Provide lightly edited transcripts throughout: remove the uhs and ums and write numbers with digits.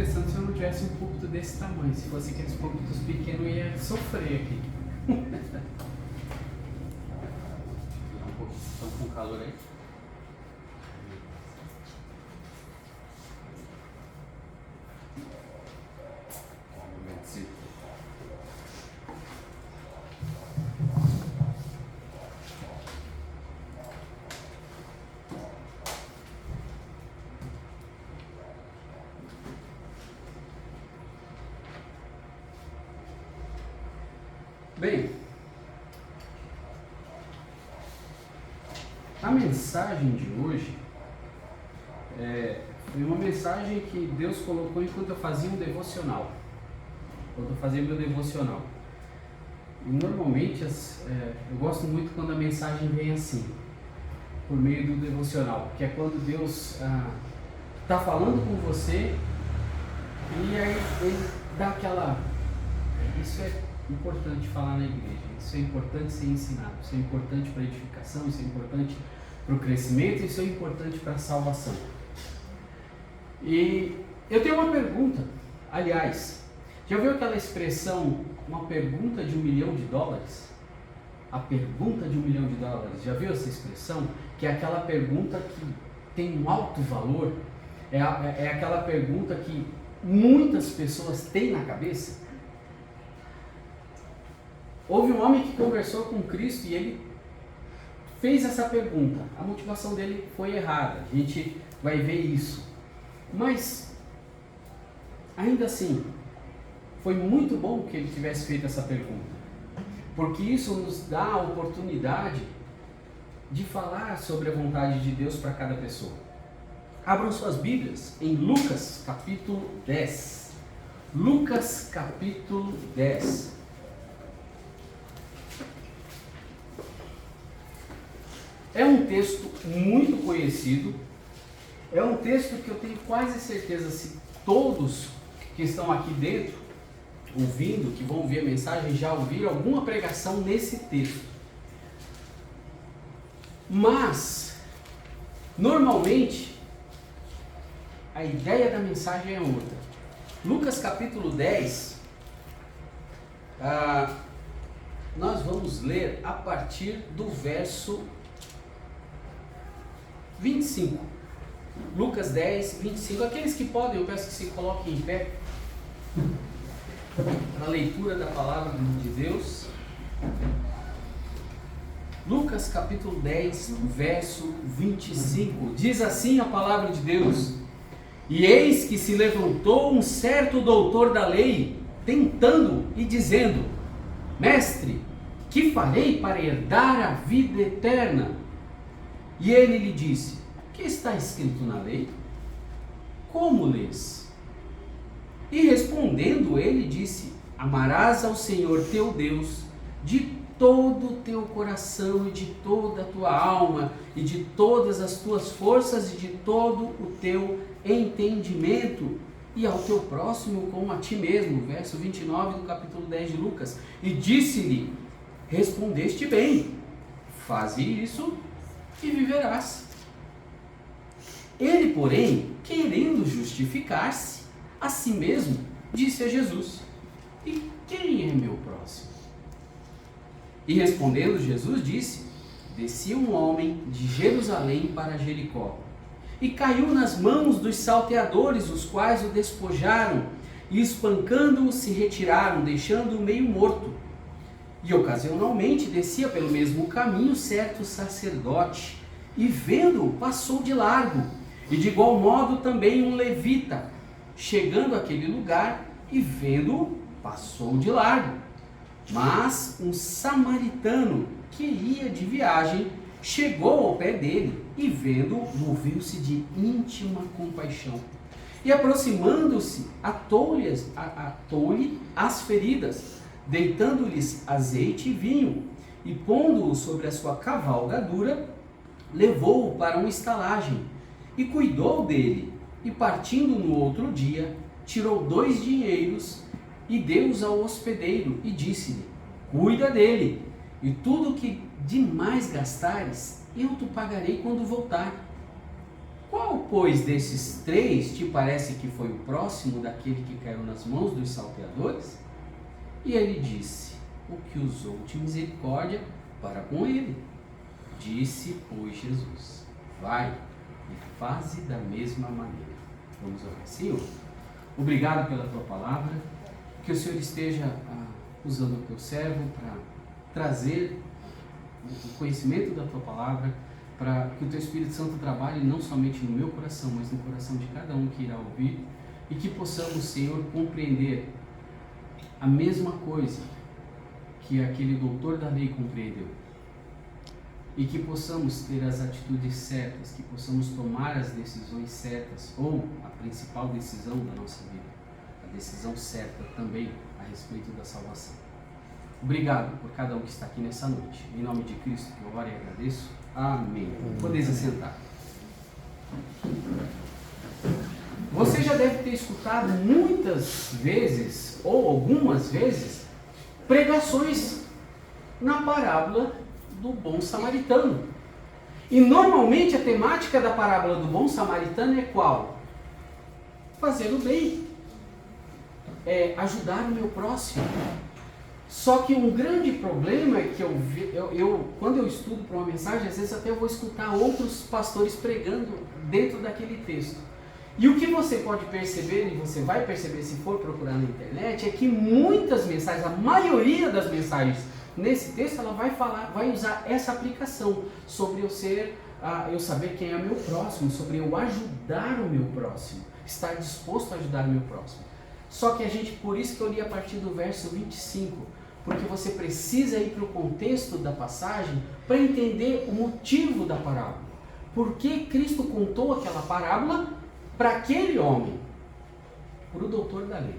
interessante se eu não tivesse um púlpito desse tamanho. Se fosse aqueles púlpitos pequenos, eu ia sofrer aqui. Estão com calor aí? Bem, a mensagem de hoje foi uma mensagem que Deus colocou enquanto eu fazia um devocional. Quando eu fazia meu devocional. E normalmente eu gosto muito quando a mensagem vem assim, por meio do devocional, que é quando Deus está falando com você e aí ele dá aquela... Isso é importante falar na igreja, isso é importante ser ensinado, isso é importante para a edificação, isso é importante para o crescimento, isso é importante para a salvação. E eu tenho uma pergunta, aliás, já viu aquela expressão, uma pergunta de $1 milhão? A pergunta de $1 milhão, já viu essa expressão? Que é aquela pergunta que tem um alto valor, é aquela pergunta que muitas pessoas têm na cabeça. Houve um homem que conversou com Cristo e ele fez essa pergunta. A motivação dele foi errada, a gente vai ver isso. Mas, ainda assim, foi muito bom que ele tivesse feito essa pergunta. Porque isso nos dá a oportunidade de falar sobre a vontade de Deus para cada pessoa. Abram suas Bíblias em Lucas capítulo 10. Lucas capítulo 10. É um texto muito conhecido, é um texto que eu tenho quase certeza, se todos que estão aqui dentro, ouvindo, que vão ouvir a mensagem, já ouviram alguma pregação nesse texto. Mas, normalmente, a ideia da mensagem é outra. Lucas capítulo 10, nós vamos ler a partir do verso 25. Lucas 10, 25. Aqueles que podem, eu peço que se coloquem em pé para a leitura da palavra de Deus. Lucas capítulo 10, verso 25. Diz assim a palavra de Deus: E eis que se levantou um certo doutor da lei, tentando e dizendo: Mestre, que farei para herdar a vida eterna? E ele lhe disse: que está escrito na lei? Como lês? E respondendo ele disse: amarás ao Senhor teu Deus de todo o teu coração e de toda a tua alma e de todas as tuas forças e de todo o teu entendimento, e ao teu próximo como a ti mesmo. Verso 29 do capítulo 10 de Lucas. E disse-lhe: respondeste bem, faze isso e viverás. Ele, porém, querendo justificar-se a si mesmo, disse a Jesus: e quem é meu próximo? E respondendo Jesus disse: descia um homem de Jerusalém para Jericó, e caiu nas mãos dos salteadores, os quais o despojaram, e espancando-o se retiraram, deixando-o meio morto. E ocasionalmente descia pelo mesmo caminho certo sacerdote, e vendo-o passou de largo, e de igual modo também um levita, chegando àquele lugar e vendo-o passou de largo. Mas um samaritano que ia de viagem chegou ao pé dele e vendo-o moveu-se de íntima compaixão. E aproximando-se, atou-lhe as feridas, deitando-lhes azeite e vinho, e pondo-o sobre a sua cavalgadura, levou-o para uma estalagem, e cuidou dele, e partindo no outro dia, tirou 2 dinheiros, e deu-os ao hospedeiro, e disse-lhe: cuida dele, e tudo que demais gastares, eu te pagarei quando voltar. qual, pois, desses 3 te parece que foi o próximo daquele que caiu nas mãos dos salteadores? E ele disse: o que usou de misericórdia para com ele. Disse, pois, Jesus: vai e faze da mesma maneira. Vamos orar. Senhor, obrigado pela tua palavra, que o Senhor esteja usando o teu servo para trazer o conhecimento da tua palavra, para que o teu Espírito Santo trabalhe não somente no meu coração, mas no coração de cada um que irá ouvir, e que possamos, Senhor, compreender a mesma coisa que aquele doutor da lei compreendeu, e que possamos ter as atitudes certas, que possamos tomar as decisões certas, ou a principal decisão da nossa vida, a decisão certa também a respeito da salvação. Obrigado por cada um que está aqui nessa noite. Em nome de Cristo que eu oro e agradeço. Amém. Podeis assentar. Você já deve ter escutado muitas vezes, ou algumas vezes, pregações na parábola do bom samaritano. E normalmente a temática da parábola do bom samaritano é qual? Fazer o bem. É ajudar o meu próximo. Só que um grande problema é que quando eu estudo para uma mensagem, às vezes até eu vou escutar outros pastores pregando dentro daquele texto. E o que você pode perceber, e você vai perceber se for procurar na internet, é que muitas mensagens, a maioria das mensagens nesse texto, ela vai usar essa aplicação sobre eu saber quem é o meu próximo, sobre eu ajudar o meu próximo, estar disposto a ajudar o meu próximo. Só que por isso que eu li a partir do verso 25, porque você precisa ir para o contexto da passagem para entender o motivo da parábola. Por que Cristo contou aquela parábola para aquele homem? Para o doutor da lei.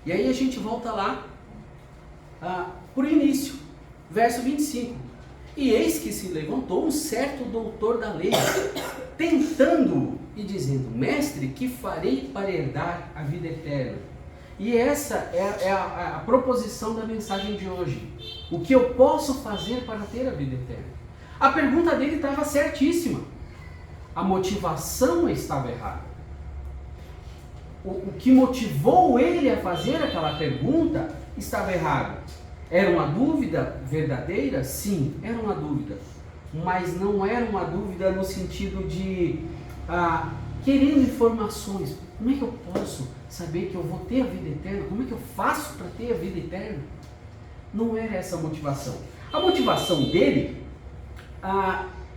E aí a gente volta lá para o início, verso 25. E eis que se levantou um certo doutor da lei, tentando-o e dizendo: mestre, que farei para herdar a vida eterna? E essa é a proposição da mensagem de hoje. O que eu posso fazer para ter a vida eterna? A pergunta dele estava certíssima. A motivação estava errada. O que motivou ele a fazer aquela pergunta estava errado. Era uma dúvida verdadeira? Sim, era uma dúvida. Mas não era uma dúvida no sentido de querendo informações. Como é que eu posso saber que eu vou ter a vida eterna? Como é que eu faço para ter a vida eterna? Não era essa a motivação. A motivação dele,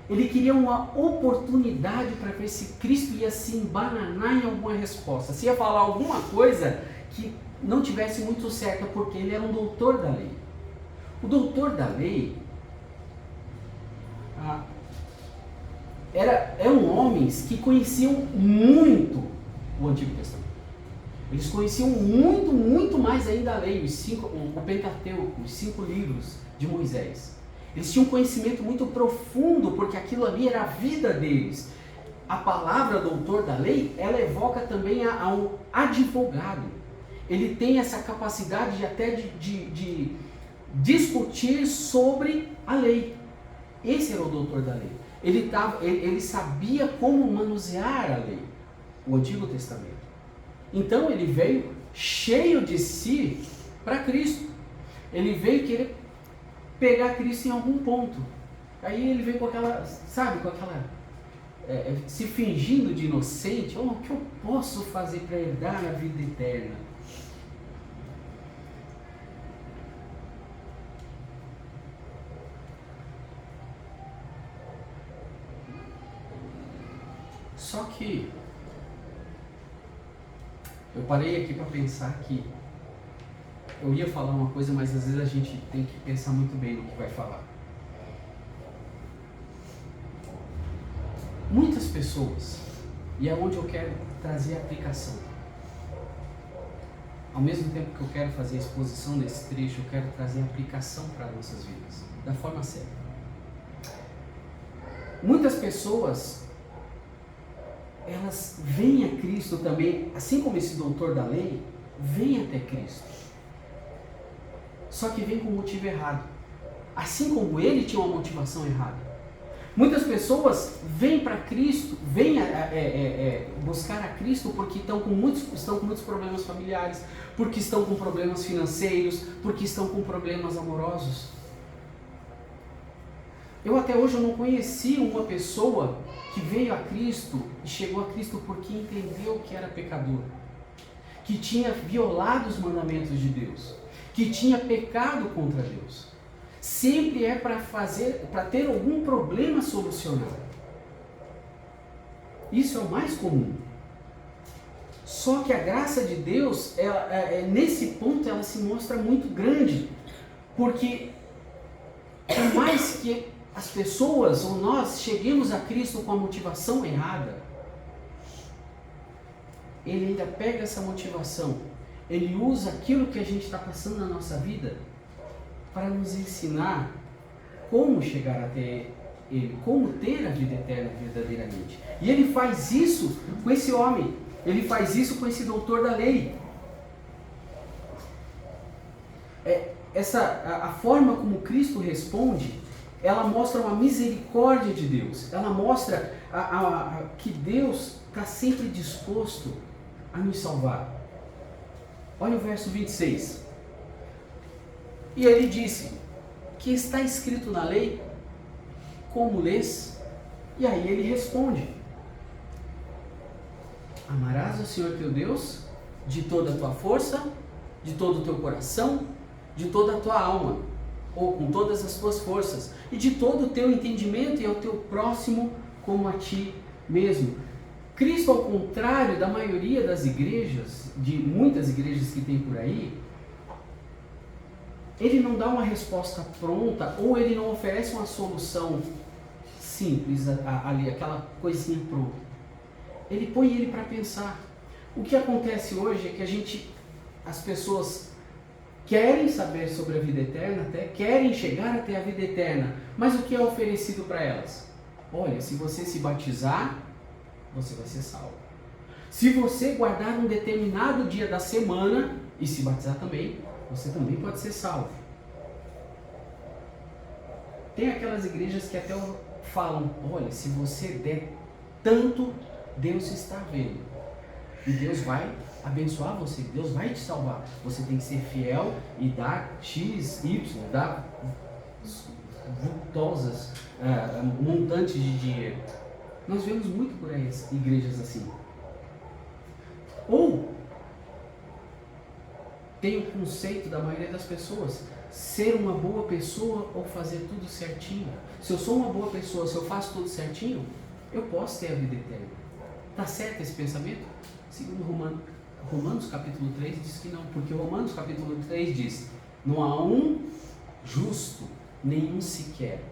ele queria uma oportunidade para ver se Cristo ia se embananar em alguma resposta, se ia falar alguma coisa que não tivesse muito certa, porque ele era um doutor da lei. O doutor da lei eram homens que conheciam muito o Antigo Testamento. Eles conheciam muito, muito mais ainda a lei, o Pentateuco, os 5 livros de Moisés. Eles tinham um conhecimento muito profundo, porque aquilo ali era a vida deles. A palavra doutor da lei, ela evoca também a um advogado. Ele tem essa capacidade de discutir sobre a lei. Esse era o doutor da lei. Ele sabia como manusear a lei, o Antigo Testamento. Então ele veio cheio de si para Cristo. Ele veio querer pegar Cristo em algum ponto. Aí ele veio com aquela, se fingindo de inocente. O que eu posso fazer para herdar a vida eterna? Só que eu parei aqui para pensar que eu ia falar uma coisa, mas às vezes a gente tem que pensar muito bem no que vai falar. Muitas pessoas, e é onde eu quero trazer a aplicação. Ao mesmo tempo que eu quero fazer a exposição desse trecho, eu quero trazer a aplicação para as nossas vidas, da forma certa. Muitas pessoas, elas vêm a Cristo também, assim como esse doutor da lei, vem até Cristo. Só que vem com o motivo errado. Assim como ele tinha uma motivação errada. Muitas pessoas vêm para Cristo, vêm buscar a Cristo porque estão com muitos problemas familiares, porque estão com problemas financeiros, porque estão com problemas amorosos. Eu até hoje não conheci uma pessoa que veio a Cristo e chegou a Cristo porque entendeu que era pecador, que tinha violado os mandamentos de Deus, que tinha pecado contra Deus. Sempre é para ter algum problema solucionado. Isso é o mais comum. Só que a graça de Deus, nesse ponto, ela se mostra muito grande, porque por mais que as pessoas ou nós cheguemos a Cristo com a motivação errada, Ele ainda pega essa motivação, Ele usa aquilo que a gente está passando na nossa vida para nos ensinar como chegar até Ele, como ter a vida eterna verdadeiramente. E Ele faz isso com esse homem, Ele faz isso com esse doutor da lei. A forma como Cristo responde, ela mostra uma misericórdia de Deus, ela mostra que Deus está sempre disposto a nos salvar. Olha o verso 26. E ele disse: que está escrito na lei, como lês? E aí ele responde: amarás o Senhor teu Deus de toda a tua força, de todo o teu coração, de toda a tua alma, ou com todas as tuas forças, e de todo o teu entendimento, e ao teu próximo como a ti mesmo. Cristo, ao contrário da maioria das igrejas, de muitas igrejas que tem por aí, Ele não dá uma resposta pronta, ou Ele não oferece uma solução simples ali, aquela coisinha pronta. Ele põe ele para pensar. O que acontece hoje é que as pessoas querem saber sobre a vida eterna, até querem chegar até a vida eterna, mas o que é oferecido para elas? Olha, se você se batizar, você vai ser salvo. Se você guardar um determinado dia da semana e se batizar também, você também pode ser salvo. Tem aquelas igrejas que até falam: olha, se você der tanto, Deus está vendo. E Deus vai abençoar você, Deus vai te salvar. Você tem que ser fiel e dar X, Y, dar vultosas montantes de dinheiro. Nós vemos muito por aí igrejas assim. Ou tem o conceito da maioria das pessoas: ser uma boa pessoa ou fazer tudo certinho. Se eu sou uma boa pessoa, se eu faço tudo certinho, eu posso ter a vida eterna. Está certo esse pensamento? Segundo Romanos capítulo 3 diz que não, porque Romanos capítulo 3 diz: não há um justo, nenhum sequer.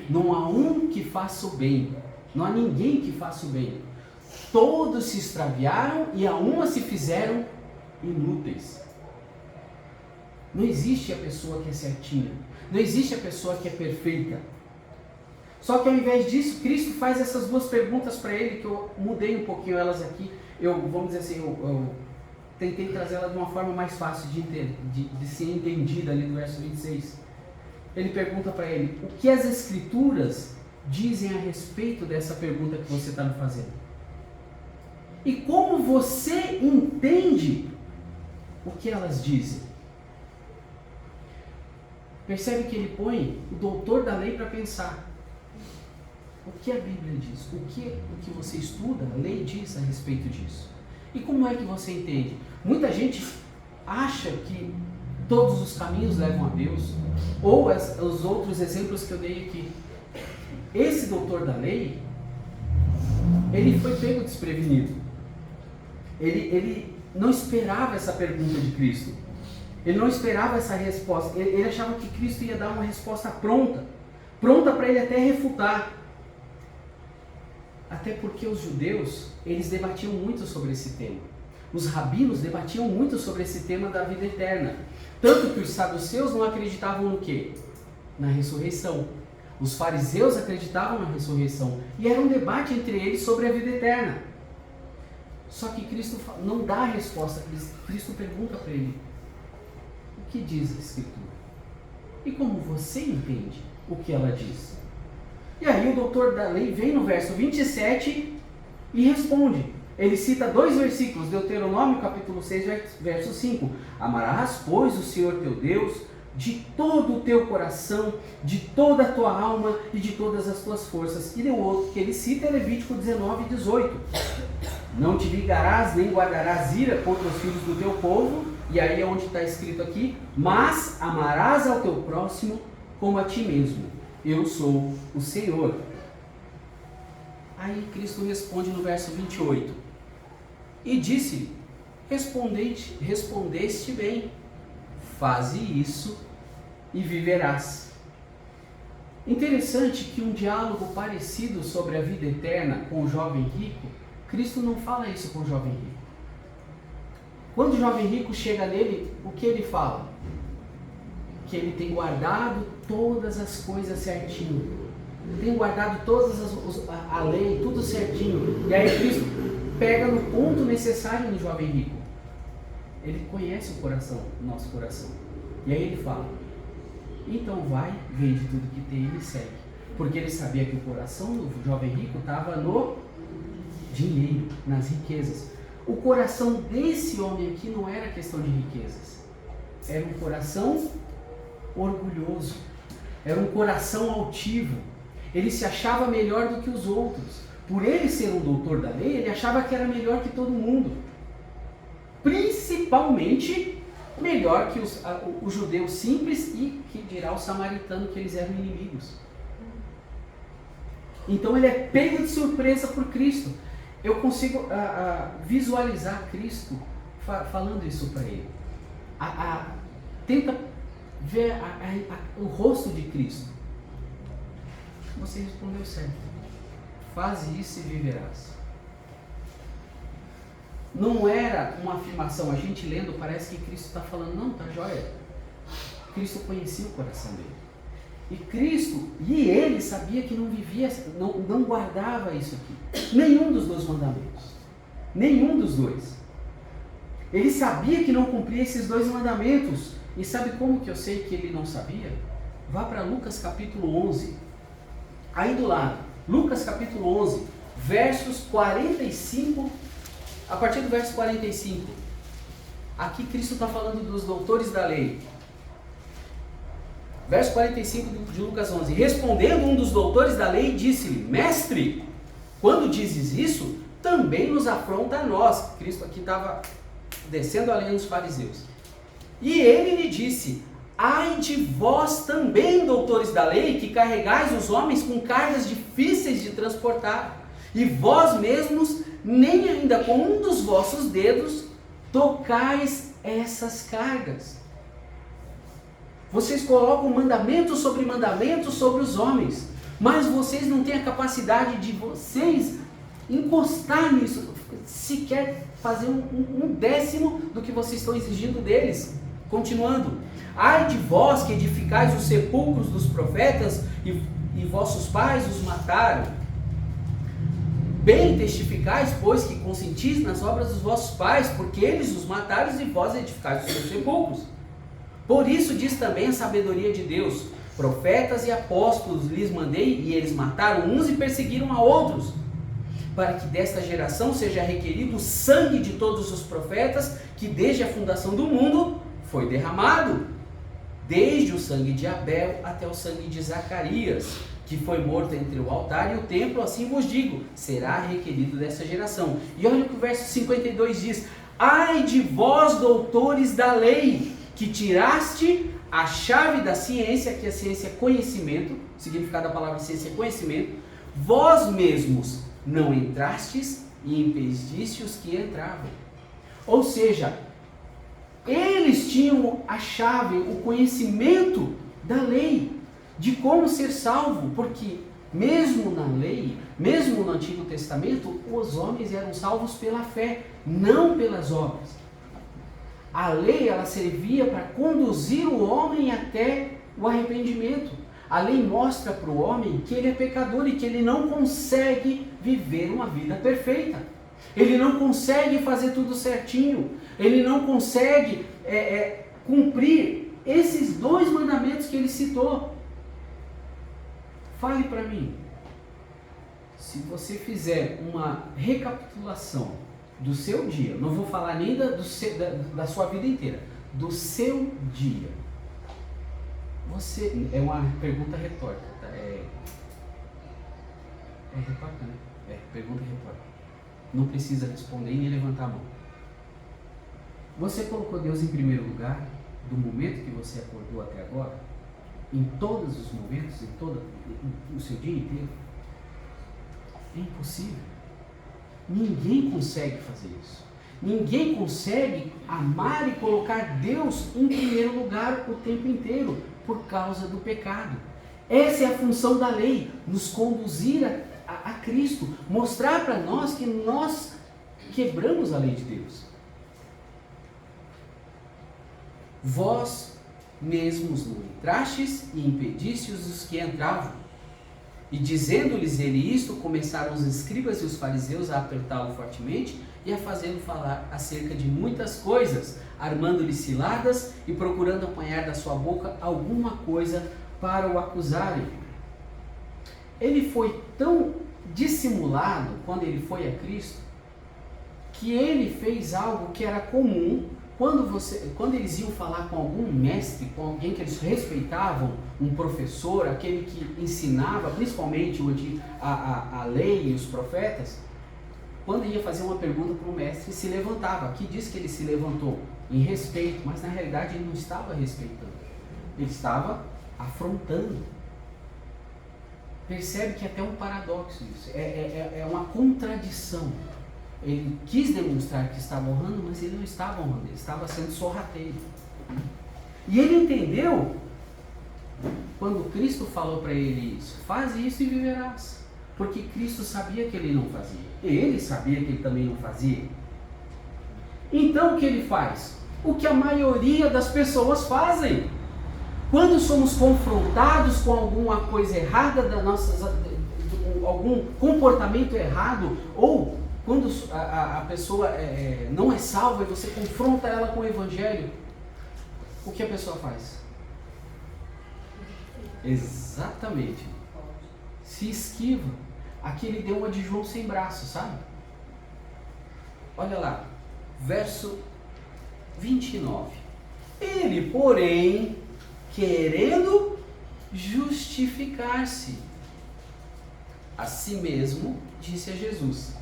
Não há um que faça o bem, não há ninguém que faça o bem. Todos se extraviaram e a uma se fizeram inúteis. Não existe a pessoa que é certinha, não existe a pessoa que é perfeita. Só que ao invés disso, Cristo faz essas duas perguntas para ele, que eu mudei um pouquinho elas aqui. Vamos dizer assim, eu tentei trazer ela de uma forma mais fácil de ser entendida ali no verso 26. Ele pergunta para ele: o que as Escrituras dizem a respeito dessa pergunta que você está me fazendo? E como você entende o que elas dizem? Percebe que ele põe o doutor da lei para pensar. O que a Bíblia diz? O que você estuda, a lei diz a respeito disso? E como é que você entende? Muita gente acha que todos os caminhos levam a Deus, ou os outros exemplos que eu dei aqui. Esse doutor da lei, ele foi pego desprevenido. Ele não esperava essa pergunta de Cristo. Ele não esperava essa resposta. Ele achava que Cristo ia dar uma resposta pronta para ele até refutar. Até porque os judeus, eles debatiam muito sobre esse tema. Os rabinos debatiam muito sobre esse tema da vida eterna. Tanto que os saduceus não acreditavam no quê? Na ressurreição. Os fariseus acreditavam na ressurreição. E era um debate entre eles sobre a vida eterna. Só que Cristo não dá a resposta. Cristo pergunta para ele: o que diz a Escritura? E como você entende o que ela diz? E aí o doutor da lei vem no verso 27 e responde. Ele cita 2 versículos, Deuteronômio capítulo 6, verso 5. Amarás, pois, o Senhor teu Deus de todo o teu coração, de toda a tua alma e de todas as tuas forças. E o outro que ele cita é Levítico 19, 18. Não te ligarás nem guardarás ira contra os filhos do teu povo. E aí é onde está escrito aqui, mas amarás ao teu próximo como a ti mesmo. Eu sou o Senhor. Aí Cristo responde no verso 28. E disse, respondeste bem, faze isso e viverás. Interessante que um diálogo parecido sobre a vida eterna com o jovem rico, Cristo não fala isso com o jovem rico. Quando o jovem rico chega nele, o que ele fala? Que ele tem guardado todas as coisas certinho. Tem guardado todas a lei, tudo certinho. E aí Cristo pega no ponto necessário no jovem rico. Ele conhece o coração, o nosso coração. E aí ele fala, então vai, vende tudo que tem e me segue. Porque ele sabia que o coração do jovem rico estava no dinheiro, nas riquezas. O coração desse homem aqui não era questão de riquezas. Era um coração orgulhoso. Era um coração altivo. Ele se achava melhor do que os outros. Por ele ser um doutor da lei, ele achava que era melhor que todo mundo. Principalmente melhor que o judeu simples e que dirá o samaritano, que eles eram inimigos. Então ele é pego de surpresa por Cristo. Eu consigo visualizar Cristo falando isso para ele. Tenta ver o rosto de Cristo. Você respondeu certo. Faze isso e viverás. Não era uma afirmação, a gente lendo parece que Cristo está falando, não, tá jóia. Cristo conhecia o coração dele. E Cristo, e ele sabia que não vivia, não guardava isso aqui. Nenhum dos 2 mandamentos. Nenhum dos 2. Ele sabia que não cumpria esses 2 mandamentos. E sabe como que eu sei que ele não sabia? Vá para Lucas capítulo 11. Aí do lado, Lucas capítulo 11, versos 45, a partir do verso 45. Aqui Cristo está falando dos doutores da lei. Verso 45 de Lucas 11. Respondendo um dos doutores da lei, disse-lhe, mestre, quando dizes isso, também nos afronta a nós. Cristo aqui estava descendo a lenha dos fariseus. E ele lhe disse, ai de vós também, doutores da lei, que carregais os homens com cargas difíceis de transportar, e vós mesmos, nem ainda com um dos vossos dedos, tocais essas cargas. Vocês colocam mandamento sobre os homens, mas vocês não têm a capacidade de vocês encostar nisso, sequer fazer um décimo do que vocês estão exigindo deles. Continuando, ai de vós que edificais os sepulcros dos profetas e vossos pais os mataram. Bem testificais, pois, que consentis nas obras dos vossos pais, porque eles os mataram e vós edificais os seus sepulcros. Por isso diz também a sabedoria de Deus, profetas e apóstolos lhes mandei, e eles mataram uns e perseguiram a outros, para que desta geração seja requerido o sangue de todos os profetas, que desde a fundação do mundo foi derramado, desde o sangue de Abel até o sangue de Zacarias, que foi morto entre o altar e o templo, assim vos digo, será requerido dessa geração. E olha o que o verso 52 diz, ai de vós, doutores da lei, que tiraste a chave da ciência, que a ciência é conhecimento, o significado da palavra ciência é conhecimento, vós mesmos não entrastes e impediste os que entravam. Ou seja, eles tinham a chave, o conhecimento da lei, de como ser salvo, porque mesmo na lei, mesmo no Antigo Testamento, os homens eram salvos pela fé, não pelas obras. A lei, ela servia para conduzir o homem até o arrependimento. A lei mostra para o homem que ele é pecador e que ele não consegue viver uma vida perfeita. Ele não consegue fazer tudo certinho. Ele não consegue cumprir esses 2 mandamentos que ele citou. Fale para mim, se você fizer uma recapitulação do seu dia, não vou falar nem da sua vida inteira, do seu dia, você, é uma pergunta retórica, tá? É retórica, né? É, pergunta retórica. Não precisa responder e nem levantar a mão. Você colocou Deus em primeiro lugar do momento que você acordou até agora? Em todos os momentos, no seu dia inteiro? É impossível. Ninguém consegue fazer isso. Ninguém consegue amar e colocar Deus em primeiro lugar o tempo inteiro, por causa do pecado. Essa é a função da lei, nos conduzir a Cristo, mostrar para nós que nós quebramos a lei de Deus. Vós mesmos não entrastes e impedistes os que entravam. E dizendo-lhes ele isto, começaram os escribas e os fariseus a apertá-lo fortemente e a fazê-lo falar acerca de muitas coisas, armando-lhe ciladas e procurando apanhar da sua boca alguma coisa para o acusarem. Ele foi tão dissimulado quando ele foi a Cristo, que ele fez algo que era comum quando eles iam falar com algum mestre, com alguém que eles respeitavam, um professor, aquele que ensinava, principalmente a lei e os profetas, quando ia fazer uma pergunta para o mestre, se levantava. Aqui diz que ele se levantou em respeito, mas na realidade ele não estava respeitando, ele estava afrontando. Percebe que é até um paradoxo isso, é uma contradição. Ele quis demonstrar que estava honrando, mas ele não estava honrando, ele estava sendo sorrateiro. E ele entendeu, quando Cristo falou para ele isso, faz isso e viverás. Porque Cristo sabia que ele não fazia, ele sabia que ele também não fazia. Então o que ele faz? O que a maioria das pessoas fazem. Quando somos confrontados com alguma coisa errada, algum comportamento errado, ou quando a pessoa não é salva e você confronta ela com o Evangelho, o que a pessoa faz? Exatamente. Se esquiva. Aqui ele deu uma de João sem braço, sabe? Olha lá, verso 29. Ele, porém, querendo justificar-se a si mesmo, disse a Jesus: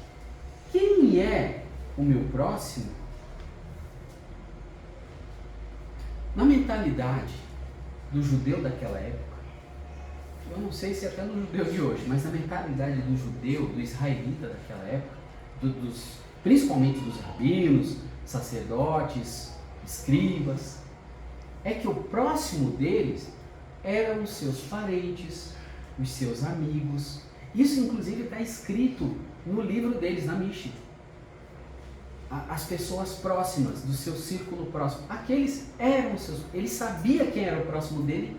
quem é o meu próximo? Na mentalidade do judeu daquela época, eu não sei se até no judeu de hoje, mas na mentalidade do judeu, do israelita daquela época, principalmente dos rabinos, sacerdotes, escribas, é que o próximo deles eram os seus parentes, os seus amigos. Isso inclusive está escrito no livro deles, na Mishnah. As pessoas próximas, do seu círculo próximo, aqueles eram os seus, ele sabia quem era o próximo dele,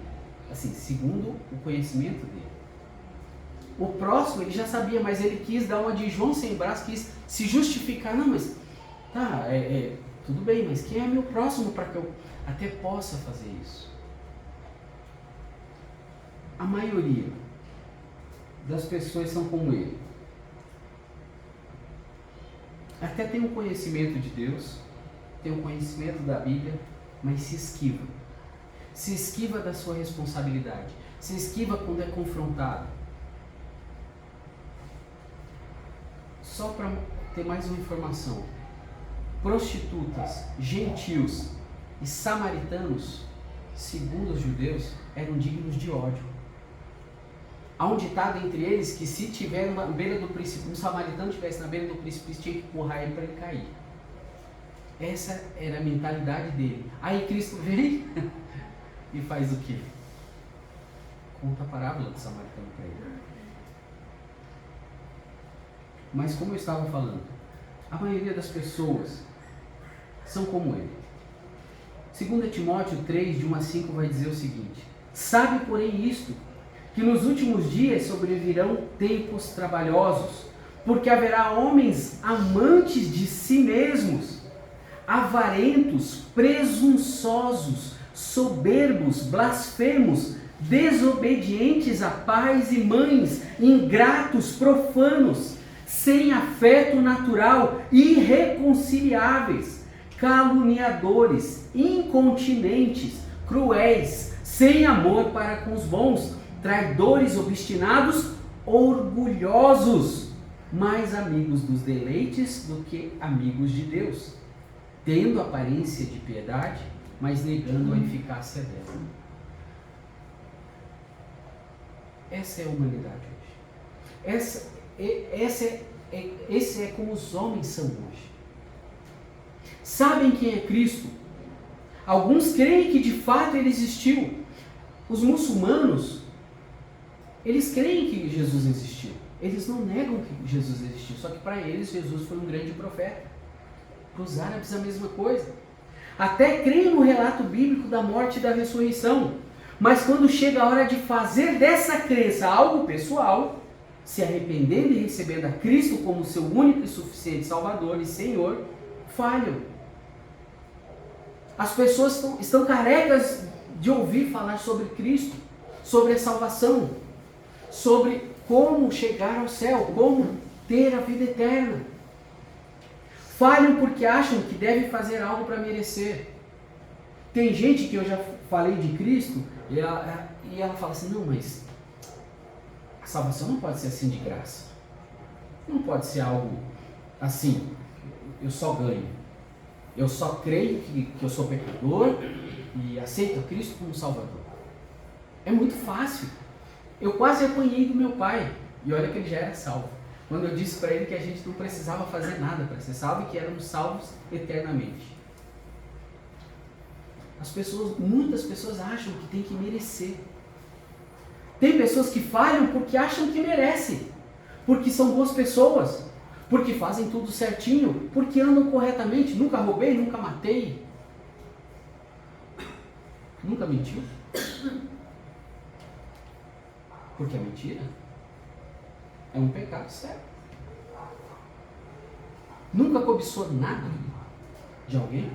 assim, segundo o conhecimento dele. O próximo ele já sabia, mas ele quis dar uma de João sem braço, quis se justificar. Não, mas tá, tudo bem, mas quem é meu próximo para que eu até possa fazer isso? A maioria das pessoas são como ele. Até tem um conhecimento de Deus, tem um conhecimento da Bíblia, mas se esquiva. Se esquiva da sua responsabilidade. Se esquiva quando é confrontado. Só para ter mais uma informação. Prostitutas, gentios e samaritanos, segundo os judeus, eram dignos de ódio. Há um ditado entre eles que se tiver na beira do precipício, um samaritano estivesse na beira do precipício, tinha que empurrar ele para ele cair. Essa era a mentalidade dele. Aí Cristo vem e faz o quê? Conta a parábola do samaritano para ele. Mas como eu estava falando, a maioria das pessoas são como ele. 2 Timóteo 3, de 1 a 5 vai dizer o seguinte: sabe, porém, isto, que nos últimos dias sobrevirão tempos trabalhosos, porque haverá homens amantes de si mesmos, avarentos, presunçosos, soberbos, blasfemos, desobedientes a pais e mães, ingratos, profanos, sem afeto natural, irreconciliáveis, caluniadores, incontinentes, cruéis, sem amor para com os bons, traidores, obstinados, orgulhosos, mais amigos dos deleites do que amigos de Deus, tendo aparência de piedade, mas negando a eficácia dela. Essa é a humanidade hoje. Esse é como os homens são hoje. Sabem quem é Cristo? Alguns creem que de fato ele existiu. Os muçulmanos, eles creem que Jesus existiu. Eles não negam que Jesus existiu, só que para eles Jesus foi um grande profeta. Para os árabes a mesma coisa. Até creem no relato bíblico da morte e da ressurreição. Mas quando chega a hora de fazer dessa crença algo pessoal, se arrependendo e recebendo a Cristo como seu único e suficiente Salvador e Senhor, falham. As pessoas estão carecas de ouvir falar sobre Cristo, sobre a salvação, sobre como chegar ao céu, como ter a vida eterna. Falham porque acham que devem fazer algo para merecer. Tem gente que eu já falei de Cristo e ela fala assim, não, mas a salvação não pode ser assim de graça. Não pode ser algo assim, eu só ganho. Eu só creio que eu sou pecador e aceito a Cristo como Salvador. É muito fácil. Eu quase apanhei do meu pai, e olha que ele já era salvo, quando eu disse para ele que a gente não precisava fazer nada para ser salvo e que éramos salvos eternamente. Muitas pessoas acham que tem que merecer. Tem pessoas que falham porque acham que merecem, porque são boas pessoas, porque fazem tudo certinho, porque andam corretamente, nunca roubei, nunca matei, nunca mentiu. Porque a mentira é um pecado sério. Nunca cobiçou nada de alguém?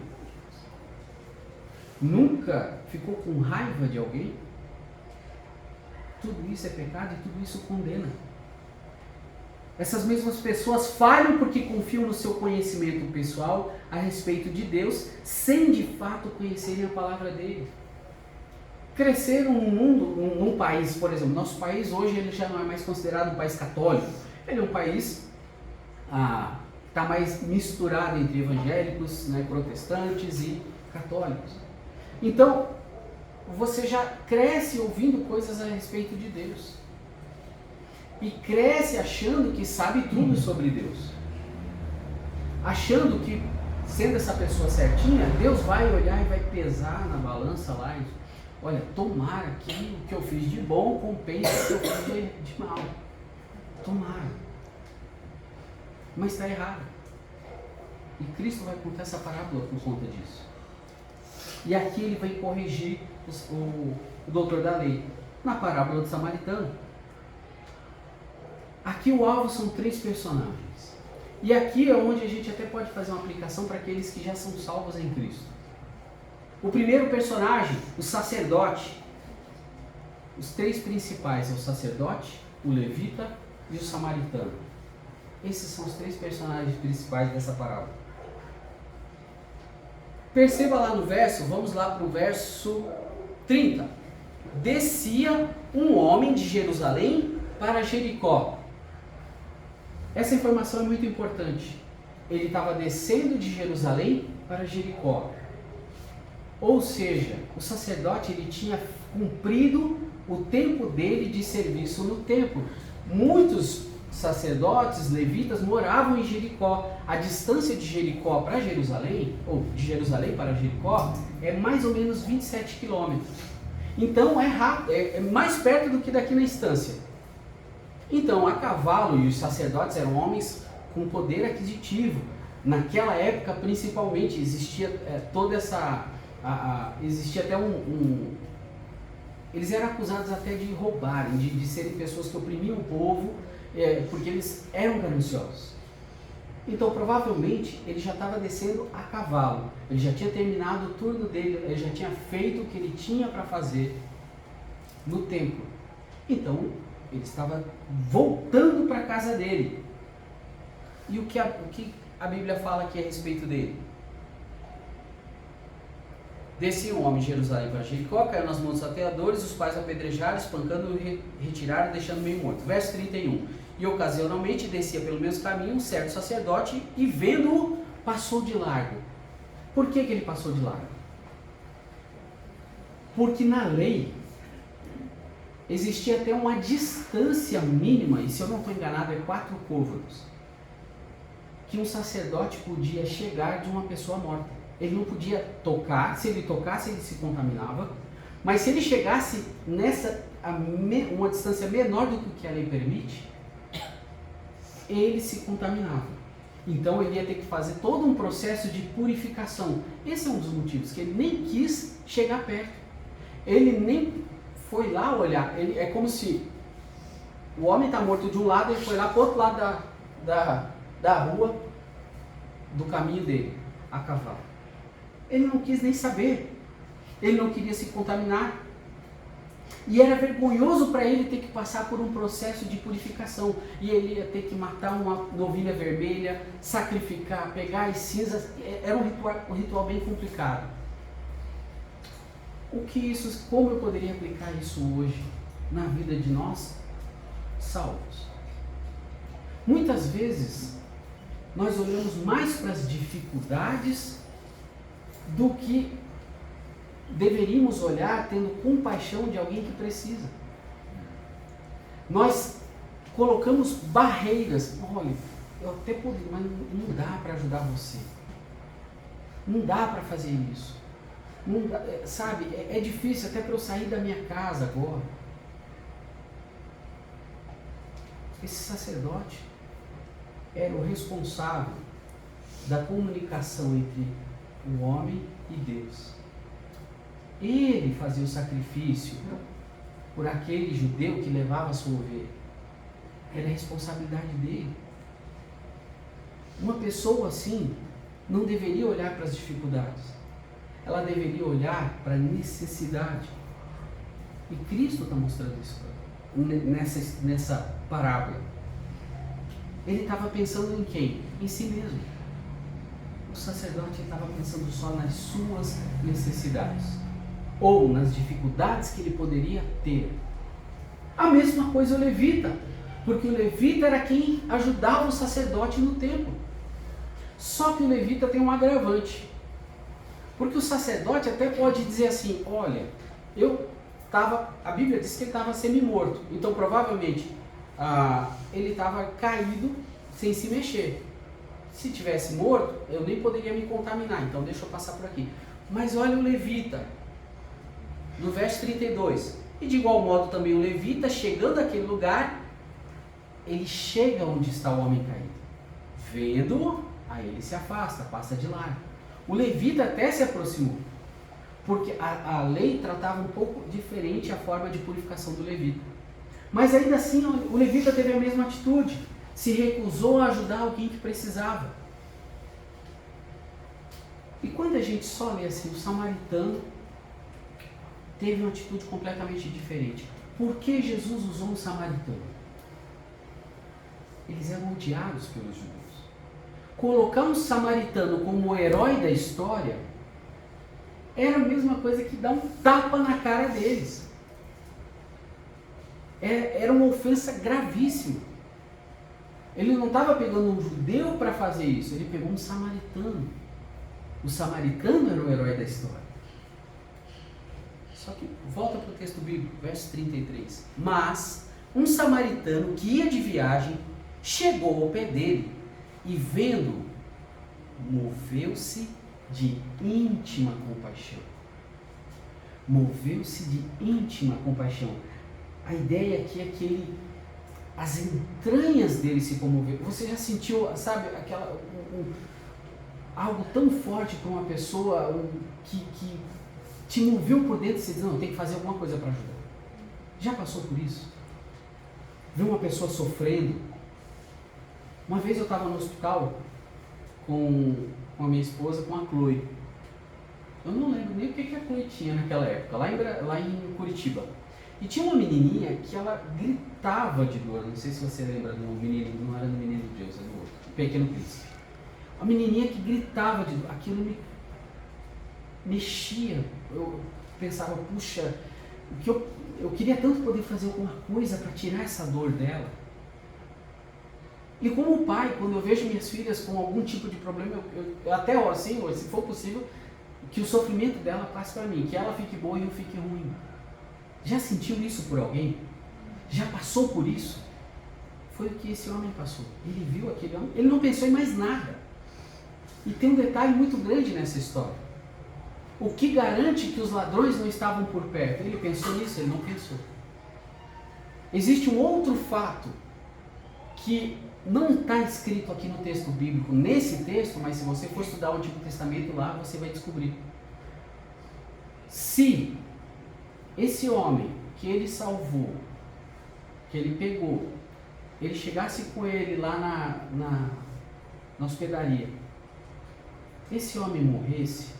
Nunca ficou com raiva de alguém? Tudo isso é pecado e tudo isso condena. Essas mesmas pessoas falham porque confiam no seu conhecimento pessoal a respeito de Deus, sem de fato conhecerem a palavra dele. Cresceram num país, por exemplo, nosso país hoje ele já não é mais considerado um país católico. Ele é um país que está mais misturado entre evangélicos, né, protestantes e católicos. Então, você já cresce ouvindo coisas a respeito de Deus. E cresce achando que sabe tudo sobre Deus. Achando que, sendo essa pessoa certinha, Deus vai olhar e vai pesar na balança lá e olha, tomara que o que eu fiz de bom compense o que eu fiz de mal. Tomara. Mas está errado. E Cristo vai contar essa parábola por conta disso. E aqui ele vai corrigir o doutor da lei. Na parábola do samaritano. Aqui o alvo são 3 personagens. E aqui é onde a gente até pode fazer uma aplicação para aqueles que já são salvos em Cristo. O primeiro personagem, o sacerdote. Os 3 principais é o sacerdote, o levita e o samaritano. Esses são os 3 personagens principais dessa parábola. Perceba lá no verso, vamos lá para o verso 30. Descia um homem de Jerusalém para Jericó. Essa informação é muito importante. Ele estava descendo de Jerusalém para Jericó. Ou seja, o sacerdote ele tinha cumprido o tempo dele de serviço no templo. Muitos sacerdotes, levitas, moravam em Jericó. A distância de Jericó para Jerusalém, ou de Jerusalém para Jericó, é mais ou menos 27 quilômetros. Então é rápido, é mais perto do que daqui na estância. Então a cavalo, e os sacerdotes eram homens com poder aquisitivo. Naquela época, principalmente, existia toda essa... existia até eles eram acusados até de roubarem, de serem pessoas que oprimiam o povo, porque eles eram gananciosos. Então provavelmente ele já estava descendo a cavalo, ele já tinha terminado o turno dele, ele já tinha feito o que ele tinha para fazer. no templo. Então, ele estava voltando para a casa dele. E o que a Bíblia fala aqui a respeito dele? Descia um homem de Jerusalém para Jericó, caiu nas mãos dos salteadores, os pais apedrejaram, espancando e retiraram, deixando meio morto. Verso 31. E ocasionalmente descia pelo mesmo caminho um certo sacerdote e, vendo-o, passou de largo. Por que ele passou de largo? Porque na lei existia até uma distância mínima, e se eu não estou enganado é 4 côvados, que um sacerdote podia chegar de uma pessoa morta. Ele não podia tocar, se ele tocasse ele se contaminava, mas se ele chegasse uma distância menor do que a lei permite, ele se contaminava. Então ele ia ter que fazer todo um processo de purificação. Esse é um dos motivos, que ele nem quis chegar perto. Ele nem foi lá olhar. É como se o homem está morto de um lado, ele foi lá para o outro lado da rua, do caminho dele, a cavalo. Ele não quis nem saber. Ele não queria se contaminar. E era vergonhoso para ele ter que passar por um processo de purificação. E ele ia ter que matar uma novilha vermelha, sacrificar, pegar as cinzas. Era um ritual bem complicado. Como eu poderia aplicar isso hoje na vida de nós salvos? Muitas vezes nós olhamos mais para as dificuldades do que deveríamos olhar tendo compaixão de alguém que precisa. Nós colocamos barreiras. Olha, eu até poderia, mas não dá para ajudar você. Não dá para fazer isso. Não dá, sabe, é difícil até para eu sair da minha casa agora. Esse sacerdote era o responsável da comunicação entre o homem e Deus. Ele fazia o sacrifício por aquele judeu que levava a sua ovelha. Era a responsabilidade dele. Uma pessoa assim não deveria olhar para as dificuldades. Ela deveria olhar para a necessidade. E Cristo está mostrando isso nessa parábola. Ele estava pensando em quem? Em si mesmo. O sacerdote estava pensando só nas suas necessidades, ou nas dificuldades que ele poderia ter. A mesma coisa o levita, porque o levita era quem ajudava o sacerdote no templo. Só que o levita tem um agravante, porque o sacerdote até pode dizer assim: olha, a Bíblia diz que ele estava semi-morto, então provavelmente ele estava caído sem se mexer. Se tivesse morto, eu nem poderia me contaminar, então deixa eu passar por aqui. Mas olha o levita, no verso 32. E de igual modo também o levita, chegando àquele lugar, ele chega onde está o homem caído. Vendo-o, aí ele se afasta, passa de largo. O levita até se aproximou, porque a lei tratava um pouco diferente a forma de purificação do levita. Mas ainda assim, o levita teve a mesma atitude. Se recusou a ajudar alguém que precisava. E quando a gente só lê assim, o samaritano teve uma atitude completamente diferente. Por que Jesus usou um samaritano? Eles eram odiados pelos judeus. Colocar um samaritano como o herói da história era a mesma coisa que dar um tapa na cara deles. Era uma ofensa gravíssima. Ele não estava pegando um judeu para fazer isso, ele pegou um samaritano. O samaritano era o herói da história. Só que, volta para o texto bíblico, verso 33. Mas um samaritano que ia de viagem chegou ao pé dele e, vendo, moveu-se de íntima compaixão. Moveu-se de íntima compaixão. A ideia aqui é que as entranhas dele se comoveram. Você já sentiu, sabe, algo tão forte para uma pessoa que te moveu por dentro e você diz: não, tem que fazer alguma coisa para ajudar. Já passou por isso? Viu uma pessoa sofrendo? Uma vez eu estava no hospital com a minha esposa, com a Chloe. Eu não lembro nem o que a Chloe tinha naquela época, lá em Curitiba. E tinha uma menininha que ela gritava de dor. Não sei se você lembra do menino, não era do Menino Deus, era do outro, o Pequeno Príncipe. A menininha que gritava de dor, aquilo me mexia. Eu pensava, puxa, o que eu queria tanto poder fazer alguma coisa para tirar essa dor dela. E como pai, quando eu vejo minhas filhas com algum tipo de problema, eu até oro, Senhor, se for possível, que o sofrimento dela passe para mim, que ela fique boa e eu fique ruim. Já sentiu isso por alguém? Já passou por isso? Foi o que esse homem passou. Ele viu aquele homem, ele não pensou em mais nada. E tem um detalhe muito grande nessa história. O que garante que os ladrões não estavam por perto? Ele pensou nisso? Ele não pensou. Existe um outro fato que não está escrito aqui no texto bíblico, nesse texto, mas se você for estudar o Antigo Testamento lá, você vai descobrir. Se esse homem que ele salvou, que ele pegou, ele chegasse com ele lá na hospedaria, esse homem morresse,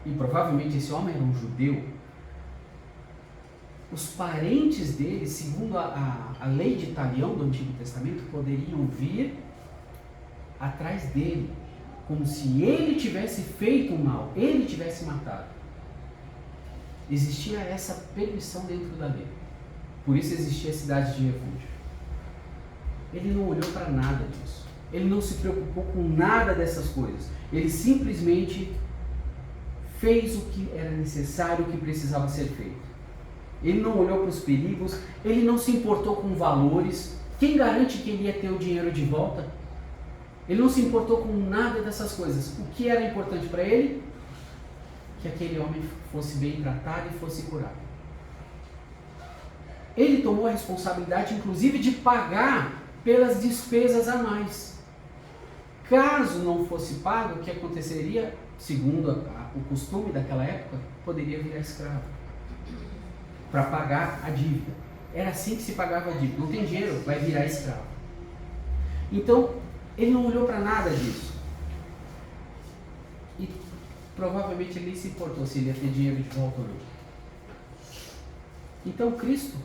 e provavelmente esse homem era um judeu, os parentes dele, segundo a lei de Talião do Antigo Testamento, poderiam vir atrás dele, como se ele tivesse feito mal, ele tivesse matado. Existia essa permissão dentro da lei. Por isso existia a cidade de refúgio. Ele não olhou para nada disso. Ele não se preocupou com nada dessas coisas. Ele simplesmente fez o que era necessário, o que precisava ser feito. Ele não olhou para os perigos, ele não se importou com valores. Quem garante que ele ia ter o dinheiro de volta? Ele não se importou com nada dessas coisas. O que era importante para ele? Que aquele homem fosse bem tratado e fosse curado. Ele tomou a responsabilidade, inclusive, de pagar pelas despesas a mais. Caso não fosse pago, o que aconteceria, segundo o costume daquela época, poderia virar escravo para pagar a dívida. Era assim que se pagava a dívida. Não tem dinheiro, vai virar escravo. Então, ele não olhou para nada disso. E provavelmente ele nem se importou se ele ia ter dinheiro de volta ou não. Então, Cristo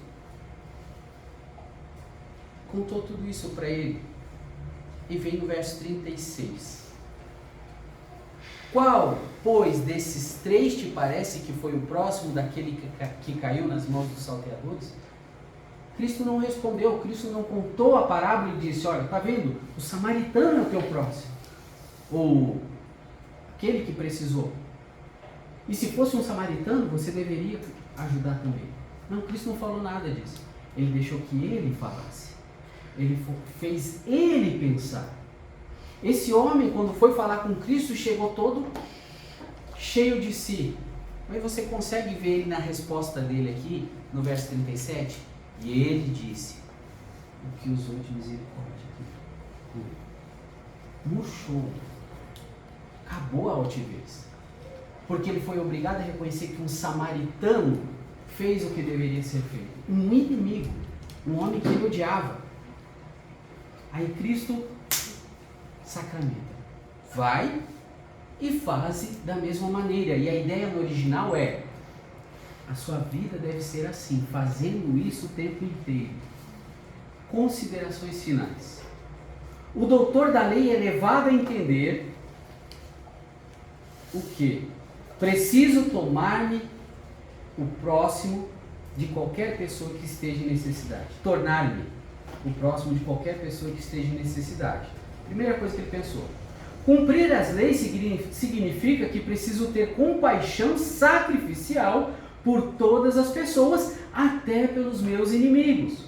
contou tudo isso para ele. E vem no verso 36. Qual, pois, desses três te parece que foi o próximo daquele que caiu nas mãos dos salteadores? Cristo não respondeu, Cristo não contou a parábola e disse, olha, está vendo? O samaritano é o teu próximo. Ou aquele que precisou. E se fosse um samaritano, você deveria ajudar também. Não, Cristo não falou nada disso. Ele deixou que ele falasse. Ele fez ele pensar. Esse homem, quando foi falar com Cristo, chegou todo cheio de si. Mas você consegue ver ele na resposta dele aqui, no verso 37? E ele disse, o que usou de misericórdia. Murchou. Acabou a altivez. Porque ele foi obrigado a reconhecer que um samaritano fez o que deveria ser feito. Um inimigo, um homem que ele odiava. Aí Cristo sacramenta. Vai e faz da mesma maneira. E a ideia no original é, a sua vida deve ser assim, fazendo isso o tempo inteiro. Considerações finais. O doutor da lei é levado a entender o que? Preciso tomar-me o próximo de qualquer pessoa que esteja em necessidade. Tornar-me o próximo de qualquer pessoa que esteja em necessidade. Primeira coisa que ele pensou. Cumprir as leis significa que preciso ter compaixão sacrificial por todas as pessoas, até pelos meus inimigos.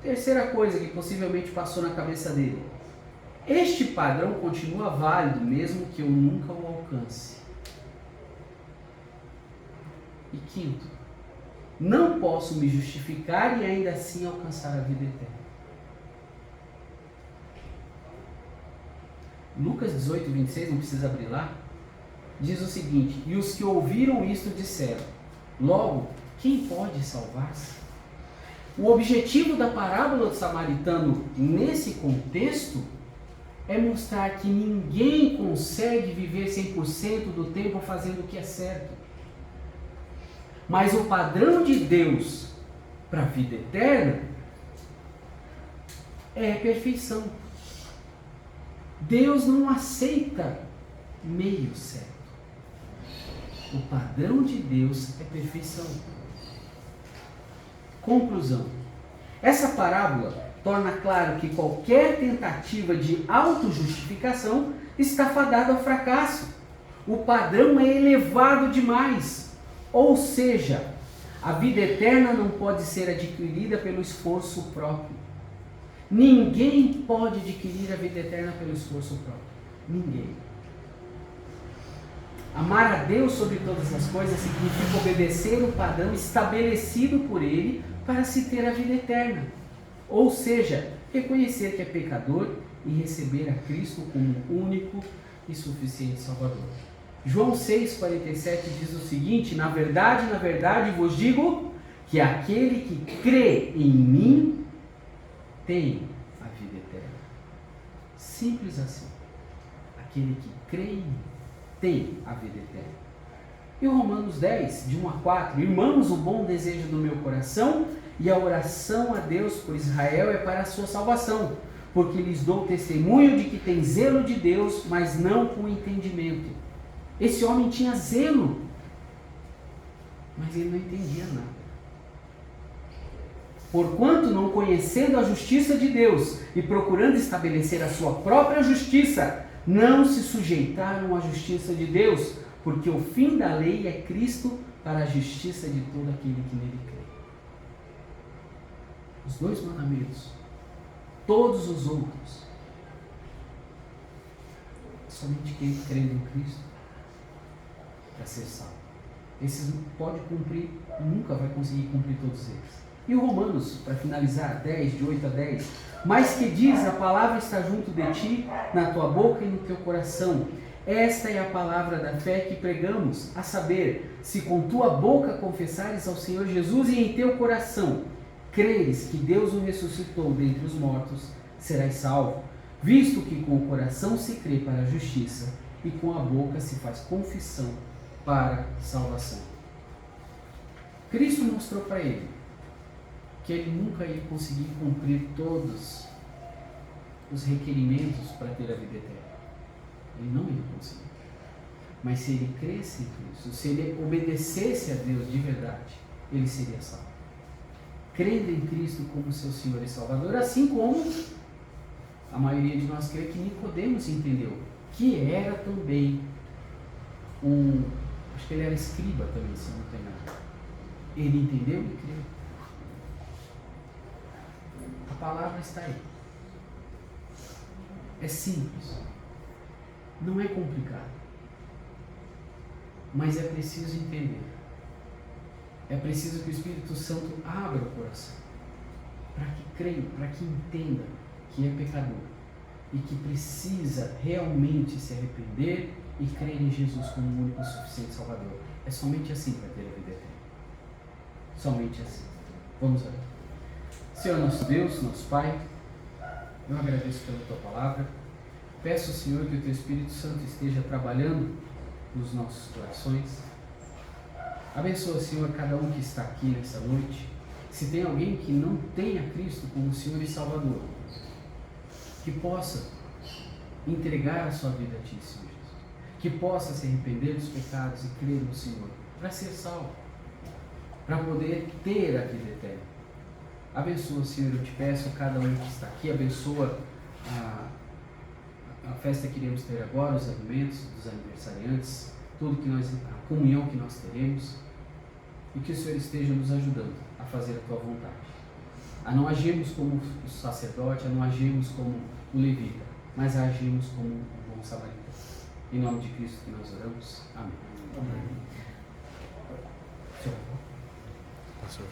Terceira coisa que possivelmente passou na cabeça dele. Este padrão continua válido, mesmo que eu nunca o alcance. E quinto, não posso me justificar e ainda assim alcançar a vida eterna. Lucas 18, 26, não precisa abrir lá, diz o seguinte, e os que ouviram isto disseram, logo, quem pode salvar-se? O objetivo da parábola do samaritano nesse contexto é mostrar que ninguém consegue viver 100% do tempo fazendo o que é certo. Mas o padrão de Deus para a vida eterna é perfeição. Deus não aceita meio certo. O padrão de Deus é perfeição. Conclusão. Essa parábola torna claro que qualquer tentativa de autojustificação está fadada ao fracasso. O padrão é elevado demais. Ou seja, a vida eterna não pode ser adquirida pelo esforço próprio. Ninguém pode adquirir a vida eterna pelo esforço próprio. Ninguém. Amar a Deus sobre todas as coisas significa obedecer o padrão estabelecido por Ele para se ter a vida eterna. Ou seja, reconhecer que é pecador e receber a Cristo como único e suficiente Salvador. João 6,47 diz o seguinte: na verdade vos digo que aquele que crê em mim tem a vida eterna. Simples assim. Aquele que crê em mim tem a vida eterna. E o Romanos 10, de 1 a 4: irmãos, o bom desejo do meu coração e a oração a Deus por Israel é para a sua salvação, porque lhes dou testemunho de que tem zelo de Deus, mas não com entendimento. Esse homem tinha zelo, mas ele não entendia nada. Porquanto, não conhecendo a justiça de Deus e procurando estabelecer a sua própria justiça, não se sujeitaram à justiça de Deus, porque o fim da lei é Cristo para a justiça de todo aquele que nele crê. Os 2 mandamentos, todos os outros, somente quem crê em Cristo para ser salvo. Esses não pode cumprir, nunca vai conseguir cumprir todos eles. E o Romanos, para finalizar, 10, de 8 a 10. Mas que diz, a palavra está junto de ti, na tua boca e no teu coração. Esta é a palavra da fé que pregamos, a saber, se com tua boca confessares ao Senhor Jesus e em teu coração creres que Deus o ressuscitou dentre os mortos, serás salvo, visto que com o coração se crê para a justiça e com a boca se faz confissão para salvação. Cristo mostrou para ele que ele nunca ia conseguir cumprir todos os requerimentos para ter a vida eterna. Ele não ia conseguir. Mas se ele cresce em Cristo, se ele obedecesse a Deus de verdade, ele seria salvo. Crendo em Cristo como seu Senhor e Salvador, assim como a maioria de nós crê que Nicodemos entendeu, que era também acho que ele era escriba também, se não tem nada. Ele entendeu e creu. A palavra está aí. É simples. Não é complicado. Mas é preciso entender. É preciso que o Espírito Santo abra o coração. Para que creia, para que entenda que é pecador. E que precisa realmente se arrepender e crer em Jesus como o único e suficiente Salvador. É somente assim que vai ter a vida eterna. Somente assim. Vamos orar. Senhor nosso Deus, nosso Pai, eu agradeço pela Tua palavra. Peço, Senhor, que o Teu Espírito Santo esteja trabalhando nos nossos corações. Abençoa, Senhor, cada um que está aqui nessa noite. Se tem alguém que não tenha Cristo como Senhor e Salvador, que possa entregar a sua vida a Ti, Senhor Jesus. Que possa se arrepender dos pecados e crer no Senhor, para ser salvo, para poder ter a vida eterna. Abençoa, Senhor, eu te peço, cada um que está aqui, abençoa a festa que iremos ter agora, os alimentos dos aniversariantes, tudo que a comunhão que nós teremos, e que o Senhor esteja nos ajudando a fazer a Tua vontade, a não agirmos como o sacerdote, a não agirmos como o levita, mas a agirmos como um bom samaritano. Em nome de Cristo que nós oramos. Amém. Amém. Pastor.